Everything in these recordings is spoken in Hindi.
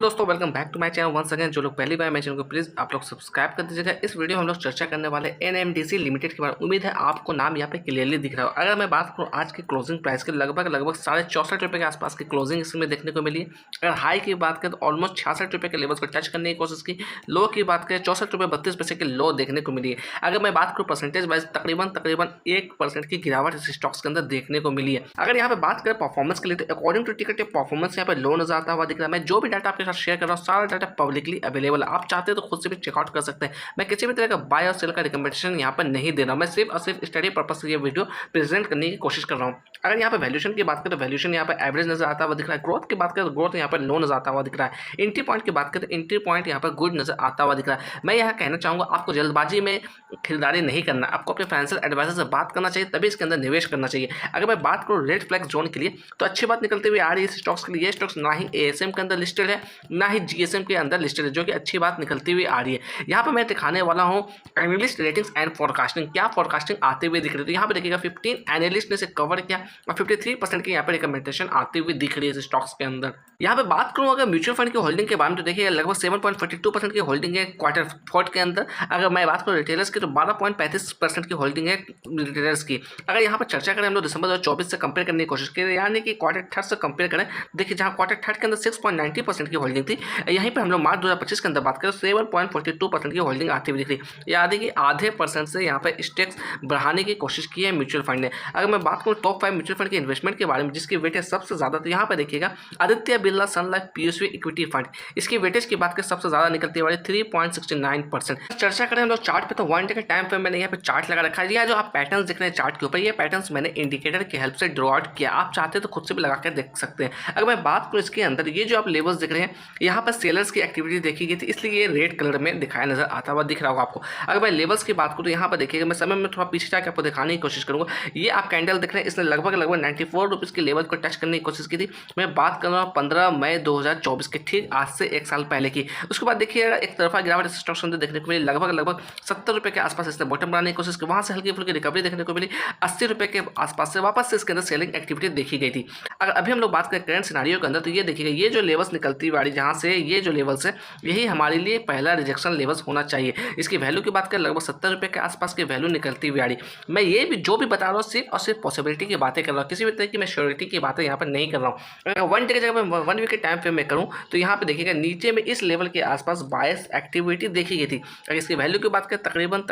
दोस्तों welcome back to my channel once again. जो लोग पहली बार मेरे चैनल को प्लीज़ आप लोग सब्सक्राइब कर दीजिएगा। इस वीडियो में हम लोग चर्चा करने वाले एनएमडीसी लिमिटेड के बारे में। उम्मीद है आपको नाम यहाँ पे क्लियरली दिख रहा हो। अगर मैं बात करूँ आज की क्लोजिंग प्राइस के लगभग ₹64.5 के आसपास की क्लोजिंग इसमें देखने को मिली। अगर हाई की बात करें तो ऑलमोस्ट ₹66 के लेवल्स को टच करने की कोशिश की। लो की बात करें ₹64.32 की लो देखने को मिली है। अगर मैं बात करूँ परसेंटेज वाइज तकरीबन 1% की गिरावट इस स्टॉक्स के अंदर देखने को मिली है। अगर यहाँ पे बात करें परफॉर्मेंस के लिए तो अकॉर्डिंग टू टिकट परफॉर्मेंस यहाँ पे लो नजर आता हुआ दिख रहा है। मैं जो भी डाटा आपके शेयर कर रहा हूँ सारा डाटा पब्लिकली अवेलेबल है। आप चाहते हैं तो खुद से भी चेकआउट कर सकते हैं। मैं किसी भी तरह का बाय और सेल का रिकमेंडेशन यहाँ पर नहीं दे रहा हूँ। मैं सिर्फ और सिर्फ स्टडी पर्पज से ये वीडियो प्रेजेंट करने की कोशिश कर रहा हूँ। अगर यहाँ पे वैल्यूएशन की बात करें तो वैल्यूएशन यहाँ पर एवरेज नजर आता हुआ दिख रहा है। ग्रोथ की बात करें तो ग्रोथ यहाँ पर लो नजर आता हुआ दिख रहा है। एंट्री पॉइंट की बात करें तो एंट्री पॉइंट यहाँ पर गुड नजर आता हुआ दिख रहा है। मैं यहाँ कहना चाहूँगा आपको जल्दबाजी में खरीदारी नहीं करना, आपको अपने फाइनेंशियल एडवाइजर से बात करना चाहिए, तभी इसके अंदर निवेश करना चाहिए। अगर मैं बात करूँ रेड फ्लैग जोन के लिए तो अच्छी बात निकलती हुई आ रही है इस स्टॉक्स के लिए। ये स्टॉक्स ना ही एएसएम के अंदर लिस्टेड है ना ही जीएसएम के अंदर लिस्टेड है, जो कि अच्छी बात निकलती हुई आ रही है। यहाँ पर मैं दिखाने वाला हूँ एनालिस्ट रेटिंग्स एंड फोरकास्टिंग, क्या फोरकास्टिंग आते हुए दिख रही है। तो यहाँ पर देखिएगा 15 एनालिस्ट ने इसे कवर किया और 53% की यहाँ पर रिकमेंडेशन आती हुई दिख रही है इस स्टॉक्स के अंदर। यहाँ पे बात करूँ अगर म्यूचुअल फंड की होल्डिंग के बारे में तो देखिए लगभग 7.42% की होल्डिंग है क्वार्टर फोर्थ के अंदर। अगर मैं बात करूँ रिटेलर्स की तो 12.35% की होल्डिंग है रिटेलर्स की। अगर यहाँ पर चर्चा करें हम लोग दिसंबर 2024 से कंपेयर करने की कोशिश करें, यानी कि क्वार्टर थर्ड से कंपेयर करें, देखिए जहाँ क्वार्टर थर्ड के अंदर 6.90% की होल्डिंग थी, यहीं पर हम लोग मार्च 2025 के अंदर बात करें 7.42% की होल्डिंग आती हुई दिख रही। यानी कि आधे % से यहाँ पर स्टेक्स बढ़ाने की कोशिश की है म्यूचुअल फंड ने। अगर मैं बात करूँ टॉप 5 म्यूचुअल फंड के इन्वेस्टमेंट के बारे में जिसकी वेटेज सबसे ज़्यादा, तो यहाँ पर देखिएगा आदित्य बिरला सन लाइफ पीएसयू इक्विटी फंड, इसकी वेटेज की बात करें सबसे ज़्यादा निकलती वाली 3.69%। चर्चा करें हम लोग चार्ट पे तो 1 डे के टाइम पे मैंने यहाँ पे चार्ट लगा रखा है। यह जो आप पैटर्न्स दिख रहे हैं चार्ट के ऊपर, ये पैटर्न्स मैंने इंडिकेटर की हेल्प से ड्रॉ आउट किया। आप चाहते हैं तो खुद से भी लगा कर देख सकते हैं। अगर मैं बात करूँ इसके अंदर ये जो आप लेवल्स दिख रहे हैं यहाँ पर सेलर्स की एक्टिविटी देखी गई थी, इसलिए ये रेड कलर में दिखाया नजर आता हुआ दिख रहा होगा आपको। अगर मैं लेवल्स की बात करूँ तो यहाँ पर देखिएगा, मैं समय में थोड़ा पीछे जाकर आपको दिखाने की कोशिश करूँगा। ये आप कैंडल दिख रहे हैं, इसने लगभग 94 रुपीज़ के लेवल को टच करने की कोशिश की थी। मैं बात कर रहा हूँ 15 मई 2024 के, ठीक आज से 1 साल पहले की। उसके बाद देखिएगा एक तरफा गिरावट स्टॉक्स अंदर देखने को मिली, लगभग 70 रुपये के आसपास इसने बॉटम बनाने की कोशिश की, वहाँ से हल्की फुल्की रिकवरी देखने को मिली। 80 रुपये के आसपास से वापस से इसके अंदर सेलिंग एक्टिविटी देखी गई थी। अगर अभी हम लोग बात करें करंट सिनारियो के अंदर तो ये देखिएगा, ये जो लेवल्स निकलती वाली जहाँ से ये जो लेवल्स है यही हमारे लिए पहला रिजेक्शन लेवल्स होना चाहिए। इसकी वैल्यू की बात करें लगभग 70 रुपये के आसपास की वैल्यू निकलती हुई आ रही। मैं ये भी जो भी बता रहा हूँ सिर्फ और सिर्फ पॉसिबिलिटी की बातें कर रहा हूँ, किसी भी तरह की मैं श्योरिटी की बातें यहाँ पर नहीं कर रहा हूँ। अगर 1 डे की जगह मैं 1 वीक के टाइम फ्रेम में करूँ तो यहाँ पे देखिएगा नीचे में इस लेवल के आसपास बायस एक्टिविटी देखी गई थी। अगर इसकी वैल्यू की बात करें तकरीबन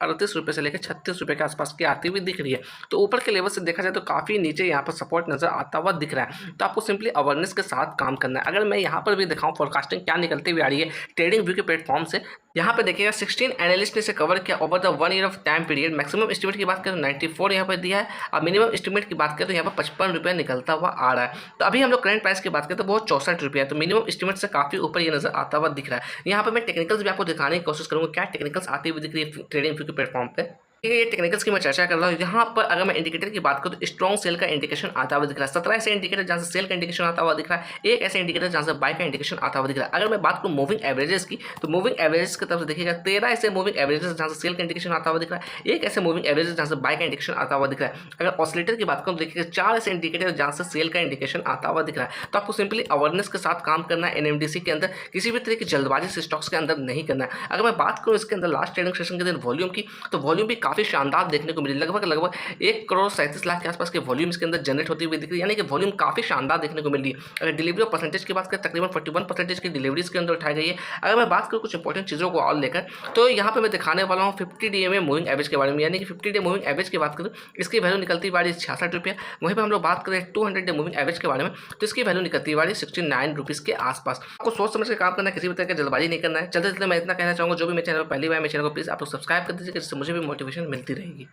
38 रुपये से लेकर 36 रुपये के आसपास की आती हुई दिख रही है। तो ऊपर के लेवल से देखा जाए तो काफ़ी नीचे यहाँ पर सपोर्ट नजर आता हुआ दिख रहा है। तो आपको सिंपली अवेयरनेस के साथ काम करना है। अगर मैं यहाँ पर भी दिखाऊँ फोरकास्टिंग क्या निकलती हुई आ रही है ट्रेडिंग व्यू के प्लेटफॉर्म से, यहाँ पे देखिएगा 16 एनालिस्ट ने इसे कवर किया over the 1 year of time period. Maximum estimate की बात करें तो 94 यहाँ पर दिया है और मिनिमम एस्टिमेट की बात करें तो यहाँ पर 55 रुपये निकलता हुआ आ रहा है। तो अभी हम लोग करंट प्राइस की बात करें तो बहुत 64 रुपये है, तो मिनिमम एस्टिमेट से काफ़ी ऊपर ये नजर आता हुआ दिख रहा है। यहाँ पर मैं टेक्निकल्स भी आपको दिखाने की कोशिश करूँगा, क्या टेक्निकल्स आती हुई दिख रही है ट्रेडिंग व्यू के प्लेटफॉर्म पर। ये टेक्निकल्स की मैं चर्चा कर रहा हूँ। यहाँ पर अगर मैं इंडिकेटर की बात करूँ तो स्ट्रॉन्ग सेल का इंडिकेशन आता हुआ दिख रहा है। 17 ऐसे इंडिकेटर जहाँ से सेल का इंडिकेशन आता हुआ दिख रहा है, एक ऐसे इंडिकेटर जहाँ से बाय का इंडिकेशन आता हुआ दिख रहा है। अगर मैं बात करूँ मूविंग एवरेजेस की तो मूविंग एवरेजेस की तरफ से देखिएगा 13 ऐसे मूविंग एवरेजेस जहाँ से सेल का इंडिकेशन आता हुआ दिख रहा है, एक ऐसे मूविंग एवरेजेस जहाँ से बाय का इंडिकेशन आता हुआ दिख रहा है। अगर ऑसिलेटर की बात करूँ तो देखिएगा 4 ऐसे इंडिकेटर जहाँ से सेल का इंडिकेशन आता हुआ दिख रहा है। तो आपको सिंपली अवेयरनेस के साथ काम करना है। एनएमडीसी के अंदर किसी भी तरह की जल्दबाजी से स्टॉक्स के अंदर नहीं करना है। अगर मैं बात करूँ इसके अंदर लास्ट ट्रेडिंग सेशन के दिन वॉल्यूम की तो वॉल्यूम भी काफ़ी शानदार देखने को मिली। लगभग 1 करोड़ 37 लाख के आसपास के वॉल्यूम इसके अंदर जनरेट होती हुई दिख रही है, यानी कि वॉल्यूम काफी शानदार देखने को मिल रही है। अगर डिलीवरी परसेंटेज की बात करें तकरीबन 41% की डिलीवरीज के अंदर उठाई गई है। अगर मैं बात करूँ कुछ इंपॉर्टेंट चीज़ों को और लेकर तो यहाँ पे मैं दिखाने वाला हूँ 50 DMA मूविंग एवरेज के बारे में, यानी कि 50 डे मूविंग एवरेज की बात करूँ इसकी वैल्यू निकलती वाली 66 रुपये। वहीं पर हम लोग बात करें 200 डे मूविंग एवरेज के बारे में तो इसकी वैल्यू निकलती वाली 69 रुपीज़ के आसपास। आपको सोच समझ के काम करना है, किसी भी तरह की जल्दबाजी नहीं करना है। चलते चलते मैं इतना कहना चाहूँगा, जो भी मेरे चैनल पर पहली बार मेरे चैनल को प्लीज़ आप लोग सब्सक्राइब कर दीजिए, जिससे मुझे भी मोटिवेशन मिलती रहेगी।